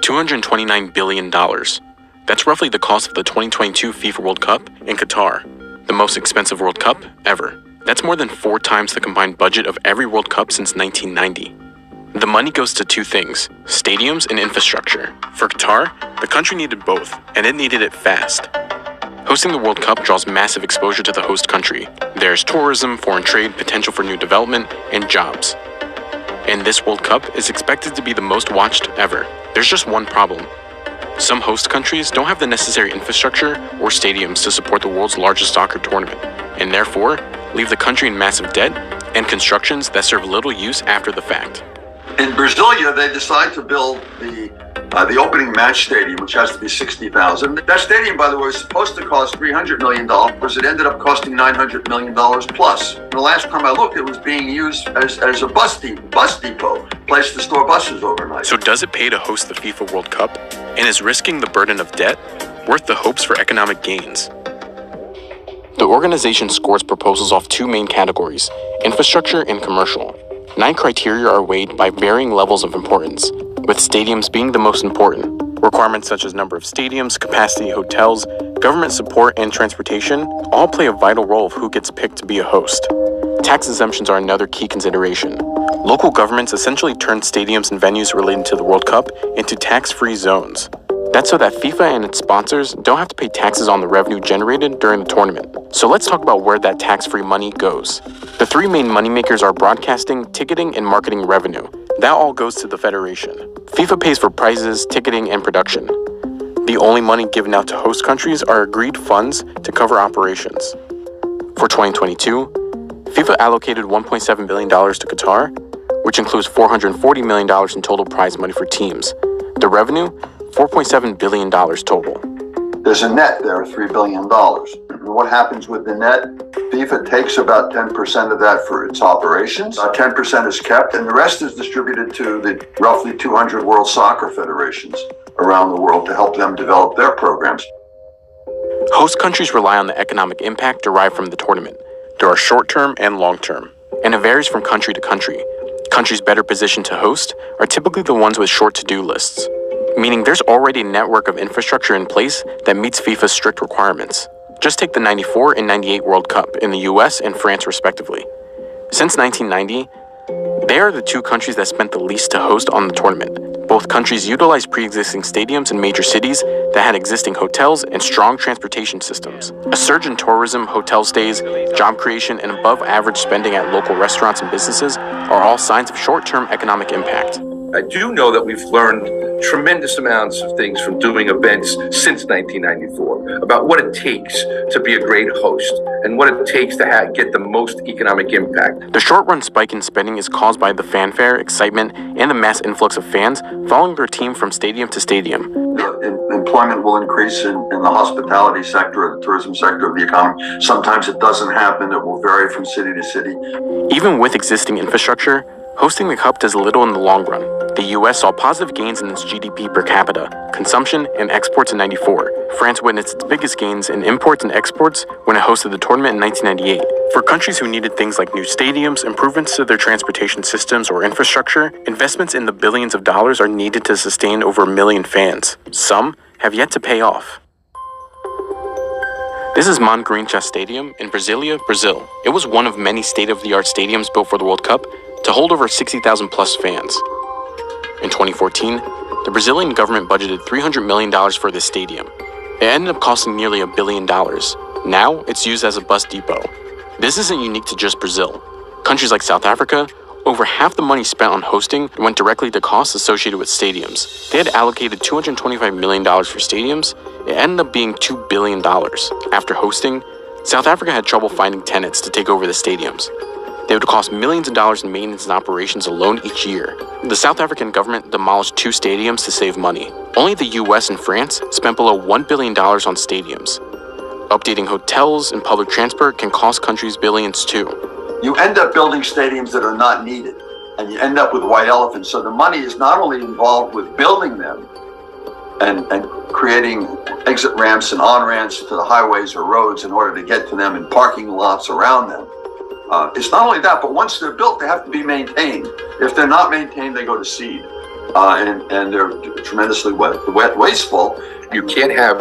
$229 billion. That's roughly the cost of the 2022 FIFA World Cup in Qatar, the most expensive World Cup ever. That's more than 4 times the combined budget of every World Cup since 1990. The money goes to 2 things, stadiums and infrastructure. For Qatar, the country needed both, and it needed it fast. Hosting the World Cup draws massive exposure to the host country. There's tourism, foreign trade, potential for new development, and jobs. And this World Cup is expected to be the most watched ever. There's just one problem. Some host countries don't have the necessary infrastructure or stadiums to support the world's largest soccer tournament, and therefore leave the country in massive debt and constructions that serve little use after the fact. In Brasilia, they decide to build the opening match stadium, which has to be 60,000. That stadium, by the way, was supposed to cost $300 million. It ended up costing $900 million plus. The last time I looked, it was being used as a bus depot, place to store buses overnight. So does it pay to host the FIFA World Cup? And is risking the burden of debt worth the hopes for economic gains? The organization scores proposals off 2 main categories, infrastructure and commercial. 9 criteria are weighed by varying levels of importance, with stadiums being the most important. Requirements such as number of stadiums, capacity, hotels, government support, and transportation all play a vital role of who gets picked to be a host. Tax exemptions are another key consideration. Local governments essentially turn stadiums and venues related to the World Cup into tax-free zones. That's so that FIFA and its sponsors don't have to pay taxes on the revenue generated during the tournament. So let's talk about where that tax-free money goes. The 3 main moneymakers are broadcasting, ticketing, and marketing revenue. That all goes to the federation. FIFA pays for prizes, ticketing, and production. The only money given out to host countries are agreed funds to cover operations. For 2022, FIFA allocated $1.7 billion to Qatar, which includes $440 million in total prize money for teams. The revenue, $4.7 billion total. There's a net there of $3 billion. What happens with the net? FIFA takes about 10% of that for its operations. 10% is kept, and the rest is distributed to the roughly 200 world soccer federations around the world to help them develop their programs. Host countries rely on the economic impact derived from the tournament. There are short-term and long-term, and it varies from country to country. Countries better positioned to host are typically the ones with short to-do lists, meaning there's already a network of infrastructure in place that meets FIFA's strict requirements. Just take the 94 and 98 World Cup in the US and France respectively. Since 1990, they are the 2 countries that spent the least to host on the tournament. Both countries utilized pre-existing stadiums in major cities that had existing hotels and strong transportation systems. A surge in tourism, hotel stays, job creation, and above-average spending at local restaurants and businesses are all signs of short-term economic impact. I do know that we've learned tremendous amounts of things from doing events since 1994 about what it takes to be a great host and what it takes to get the most economic impact. The short-run spike in spending is caused by the fanfare, excitement, and the mass influx of fans following their team from stadium to stadium. Employment will increase in the hospitality sector or the tourism sector of the economy. Sometimes it doesn't happen. It will vary from city to city. Even with existing infrastructure, hosting the Cup does little in the long run. The US saw positive gains in its GDP per capita, consumption, and exports in '94. France witnessed its biggest gains in imports and exports when it hosted the tournament in 1998. For countries who needed things like new stadiums, improvements to their transportation systems or infrastructure, investments in the billions of dollars are needed to sustain over 1 million fans. Some have yet to pay off. This is Manguinhos Stadium in Brasilia, Brazil. It was one of many state-of-the-art stadiums built for the World Cup to hold over 60,000 plus fans. In 2014, the Brazilian government budgeted $300 million for this stadium. It ended up costing nearly $1 billion. Now, it's used as a bus depot. This isn't unique to just Brazil. Countries like South Africa, over half the money spent on hosting went directly to costs associated with stadiums. They had allocated $225 million for stadiums. It ended up being $2 billion. After hosting, South Africa had trouble finding tenants to take over the stadiums. They would cost millions of dollars in maintenance and operations alone each year. The South African government demolished 2 stadiums to save money. Only the US and France spent below $1 billion on stadiums. Updating hotels and public transport can cost countries billions too. You end up building stadiums that are not needed, and you end up with white elephants. So the money is not only involved with building them and creating exit ramps and on-ramps to the highways or roads in order to get to them and parking lots around them. It's not only that, but once they're built, they have to be maintained. If they're not maintained, they go to seed. and they're tremendously wasteful. You can't have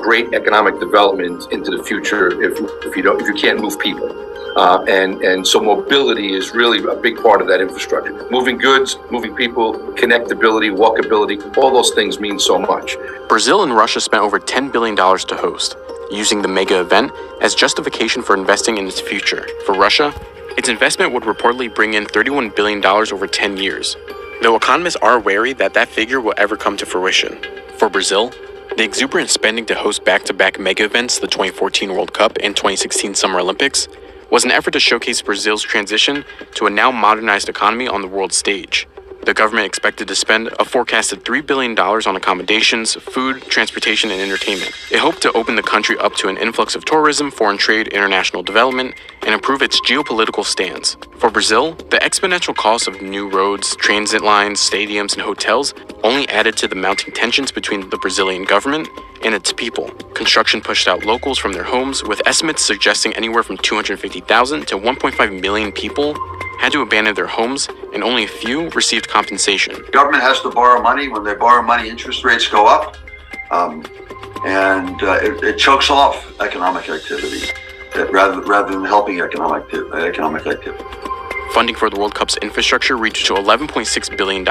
great economic development into the future if you can't move people. And so mobility is really a big part of that infrastructure. Moving goods, moving people, connectability, walkability, all those things mean so much. Brazil and Russia spent over $10 billion to host, using the mega event as justification for investing in its future. For Russia, its investment would reportedly bring in $31 billion over 10 years, though economists are wary that that figure will ever come to fruition. For Brazil, the exuberant spending to host back-to-back mega events, the 2014 World Cup and 2016 Summer Olympics, was an effort to showcase Brazil's transition to a now modernized economy on the world stage. The government expected to spend a forecasted $3 billion on accommodations, food, transportation, and entertainment. It hoped to open the country up to an influx of tourism, foreign trade, international development, and improve its geopolitical stance. For Brazil, the exponential cost of new roads, transit lines, stadiums, and hotels only added to the mounting tensions between the Brazilian government and its people. Construction pushed out locals from their homes, with estimates suggesting anywhere from 250,000 to 1.5 million people had to abandon their homes, and only a few received compensation. Government has to borrow money. When they borrow money, interest rates go up, and it chokes off economic activity rather than helping economic activity. Funding for the World Cup's infrastructure reached to $11.6 billion.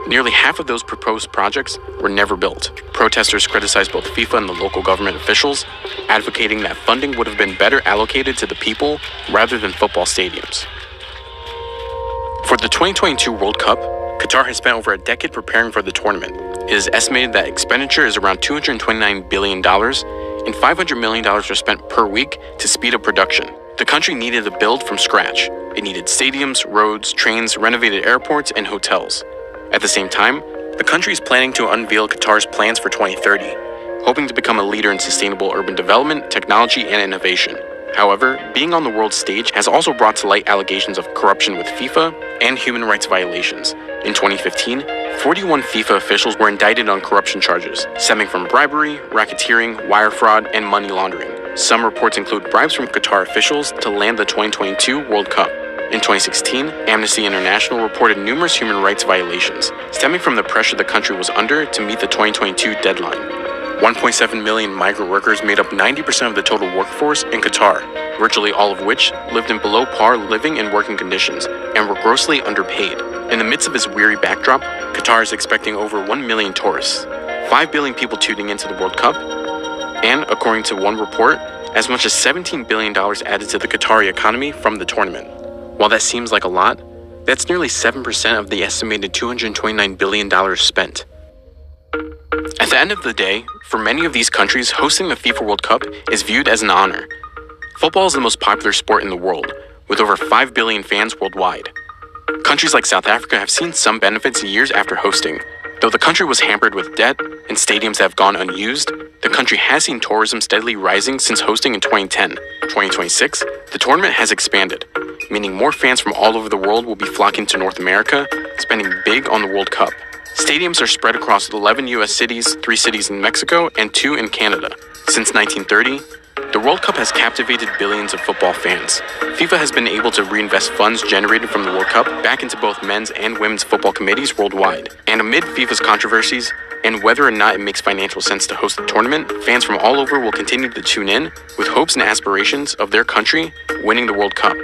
Nearly half of those proposed projects were never built. Protesters criticized both FIFA and the local government officials, advocating that funding would have been better allocated to the people rather than football stadiums. For the 2022 World Cup, Qatar has spent over a decade preparing for the tournament. It is estimated that expenditure is around $229 billion, and $500 million are spent per week to speed up production. The country needed to build from scratch. It needed stadiums, roads, trains, renovated airports, and hotels. At the same time, the country is planning to unveil Qatar's plans for 2030, hoping to become a leader in sustainable urban development, technology, and innovation. However, being on the world stage has also brought to light allegations of corruption with FIFA and human rights violations. In 2015, 41 FIFA officials were indicted on corruption charges, stemming from bribery, racketeering, wire fraud, and money laundering. Some reports include bribes from Qatar officials to land the 2022 World Cup. In 2016, Amnesty International reported numerous human rights violations, stemming from the pressure the country was under to meet the 2022 deadline. 1.7 million migrant workers made up 90% of the total workforce in Qatar, virtually all of which lived in below par living and working conditions and were grossly underpaid. In the midst of this weary backdrop, Qatar is expecting over 1 million tourists, 5 billion people tuning into the World Cup, and, according to one report, as much as $17 billion added to the Qatari economy from the tournament. While that seems like a lot, that's nearly 7% of the estimated $229 billion spent. At the end of the day, for many of these countries, hosting the FIFA World Cup is viewed as an honor. Football is the most popular sport in the world, with over 5 billion fans worldwide. Countries like South Africa have seen some benefits years after hosting. Though the country was hampered with debt and stadiums have gone unused, the country has seen tourism steadily rising since hosting in 2010. 2026, the tournament has expanded, meaning more fans from all over the world will be flocking to North America, spending big on the World Cup. Stadiums are spread across 11 U.S. cities, 3 cities in Mexico, and 2 in Canada. Since 1930, the World Cup has captivated billions of football fans. FIFA has been able to reinvest funds generated from the World Cup back into both men's and women's football committees worldwide. And amid FIFA's controversies, and whether or not it makes financial sense to host the tournament, fans from all over will continue to tune in with hopes and aspirations of their country winning the World Cup.